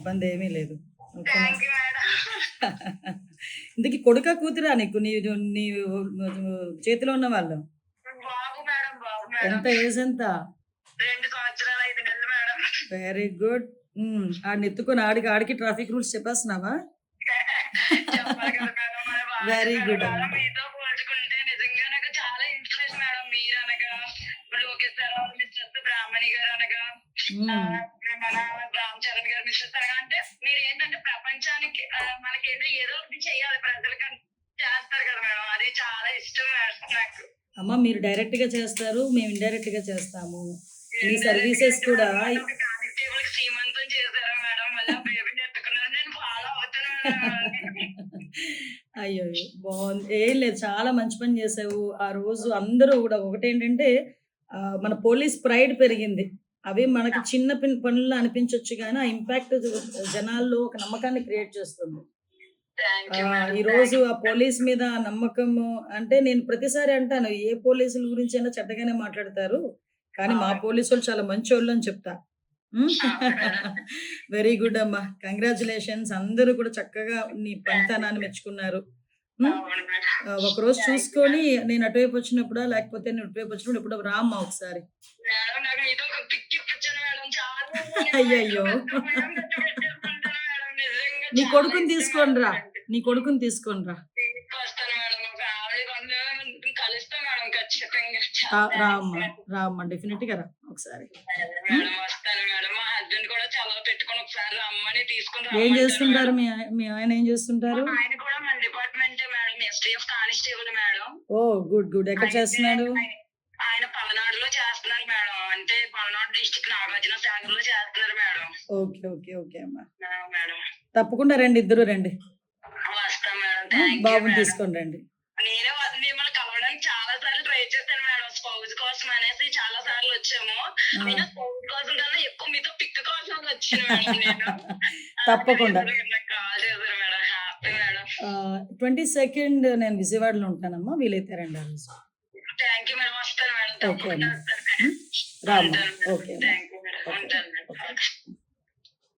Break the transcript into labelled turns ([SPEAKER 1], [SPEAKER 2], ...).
[SPEAKER 1] ఇబ్బంది ఏమీ లేదు. ఓకేనా?
[SPEAKER 2] Thank you madam.
[SPEAKER 1] ఇంతకీ కొడుకా కూతురా నీకు నీ నీ చేతిలో ఉన్న వాళ్ళు?
[SPEAKER 2] బాబు మేడం, బాబు మేడం.
[SPEAKER 1] ఎంత ఏజ్ ఎంత?
[SPEAKER 2] 2 సంవత్సరాలు 5 నెలలు మేడం.
[SPEAKER 1] Very good. ఆడిని ఎత్తుకొని ఆడికి ట్రాఫిక్ రూల్స్ చెప్పేస్తున్నావా?
[SPEAKER 2] చెప్పాలి కదా మేడం, మన బాధ్యత
[SPEAKER 1] వెరీ గుడ్
[SPEAKER 2] మేడం.
[SPEAKER 1] అమ్మా.
[SPEAKER 2] మీతో పోల్చుకుంటే నిజంగా నాకు చాలా ఇన్స్పిరేషన్ మేడం. మీరనగా, లోకేష్ సార్ వాళ్ళ మిస్సెస్ బ్రాహ్మణి గారు అనగా,
[SPEAKER 1] మ్మ్.
[SPEAKER 2] మన రామ్ చరణ్ గారు మిస్సెస్ అనగా, అంటే మీరు ఏంటంటే ప్రపంచానికి మనకేంటో ఏదో ఒకటి చేయాలి ప్రజలకని చేస్తారు కదా మేడం. అది చాలా ఇష్టం మేడం నాకు.
[SPEAKER 1] అమ్మ మీరు డైరెక్ట్ గా చేస్తారు, మేము ఇండైరెక్ట్ గా చేస్తాము. మీ సర్వీసెస్ కూడా
[SPEAKER 2] కానిస్టేబుల్ కి సీమంతం చేశారు మేడం. మళ్ళీ బేబీని ఎత్తుకున్నారు. నేను ఫాలో అవుతాను మేడం.
[SPEAKER 1] అయ్యో బాగుంది. ఏం లేదు, చాలా మంచి పని చేసావు. ఆ రోజు అందరూ కూడా ఒకటేంటంటే మన పోలీస్ ప్రైడ్ పెరిగింది. అవి మనకి చిన్న పనులు అనిపించవచ్చు కానీ ఆ ఇంపాక్ట్ జనాల్లో ఒక నమ్మకాన్ని క్రియేట్ చేస్తుంది.
[SPEAKER 2] Thank you madam.
[SPEAKER 1] ఈ రోజు ఆ పోలీస్ మీద ఆ నమ్మకము అంటే నేను ప్రతిసారి అంటాను ఏ పోలీసుల గురించి అయినా చెడ్డగానే మాట్లాడతారు కానీ మా పోలీసు వాళ్ళు చాలా మంచోళ్ళు అని చెప్తా. వెరీ గుడ్ అమ్మా, కంగ్రాచులేషన్స్. అందరూ కూడా చక్కగా నీ పనితనాన్ని మెచ్చుకున్నారు.
[SPEAKER 2] అవును మేడం.
[SPEAKER 1] ఒకరోజు చూసుకొని నేను అటువైపు వచ్చినప్పుడా లేకపోతే నేను ఇటువైపు వచ్చినప్పుడు ఎప్పుడో రామ్మా ఒకసారి.
[SPEAKER 2] మేడం నాకు మీతో ఒక పిక్ ఇప్పించాను మేడం. చాలా
[SPEAKER 1] అయ్యయ్యో.
[SPEAKER 2] పెట్టేసుకుంటాను మేడం. నిజంగా
[SPEAKER 1] నీ
[SPEAKER 2] చాలా
[SPEAKER 1] కొడుకుని
[SPEAKER 2] ఇష్టం
[SPEAKER 1] తీసుకొని రా,
[SPEAKER 2] మేడం.
[SPEAKER 1] నీ కొడుకుని తీసుకొని రా.
[SPEAKER 2] వస్తాను మేడం. మా ఫ్యామిలీ అందరం కలుస్తాం మేడం ఖచ్చితంగా.
[SPEAKER 1] రామ్మా రామ్మా, డెఫినెట్ గా రా ఒకసారి.
[SPEAKER 2] మేడం వస్తాను మేడం. మా హస్బెండ్ కూడా చాలా పెట్టుకొని ఒకసారి రమ్మని తీసుకుని
[SPEAKER 1] ఏం
[SPEAKER 2] రమ్మంటారు
[SPEAKER 1] చేస్తుంటారు
[SPEAKER 2] మేడం.
[SPEAKER 1] మీ ఆయన ఏం చేస్తుంటారు?
[SPEAKER 2] ఆయన కూడా మన డిపార్ట్మెంటే madam. STF constable madam.
[SPEAKER 1] Oh good good. ఎక్కడ
[SPEAKER 2] అయితే
[SPEAKER 1] చేస్తున్నాడు?
[SPEAKER 2] ఆయన పల్నాడులో చేస్తున్నారు మేడం. అంటే పల్నాడు డిస్ట్రిక్ట్ నాగార్జున సాగర్ లో చేస్తున్నారు మేడం.
[SPEAKER 1] ఓకే ఓకే ఓకే అమ్మా,
[SPEAKER 2] మేడం
[SPEAKER 1] తప్పకుండా రండి, ఇద్దరు రండి.
[SPEAKER 2] వస్తాం మేడం. థ్యాంక్ యూ
[SPEAKER 1] బాబుని
[SPEAKER 2] మేడం.
[SPEAKER 1] తీసుకొని రండి.
[SPEAKER 2] నేనే మిమ్మల్ని కలవడానికి చాలా సార్లు ట్రై చేశాను మేడం. స్పౌజ్ కోసం అనేసి చాలా సార్లు వచ్చాము. అయినా స్పౌజ్ కోసం కన్నా ఎక్కువ మీతో పిక్ కోసం వచ్చాను మేడం నేను.
[SPEAKER 1] తప్పకుండా.
[SPEAKER 2] కాల్ చేశారు మేడం. Happy madam.
[SPEAKER 1] 22nd నేను విజయవాడలో ఉంటానమ్మా, వీలైతే రండి ఆ రోజు.
[SPEAKER 2] Thank you madam. వస్తాను మేడం.
[SPEAKER 1] ఓకే
[SPEAKER 2] తప్పకుండా
[SPEAKER 1] అమ్మా.
[SPEAKER 2] వస్తాను మేడం.
[SPEAKER 1] రామ్మా.
[SPEAKER 2] ఉంటాను మేడం.
[SPEAKER 1] ఓకే అమ్మా.
[SPEAKER 2] Thank you madam.
[SPEAKER 1] ఓకే
[SPEAKER 2] ఉంటాను
[SPEAKER 1] ఓకే.
[SPEAKER 2] మేడం.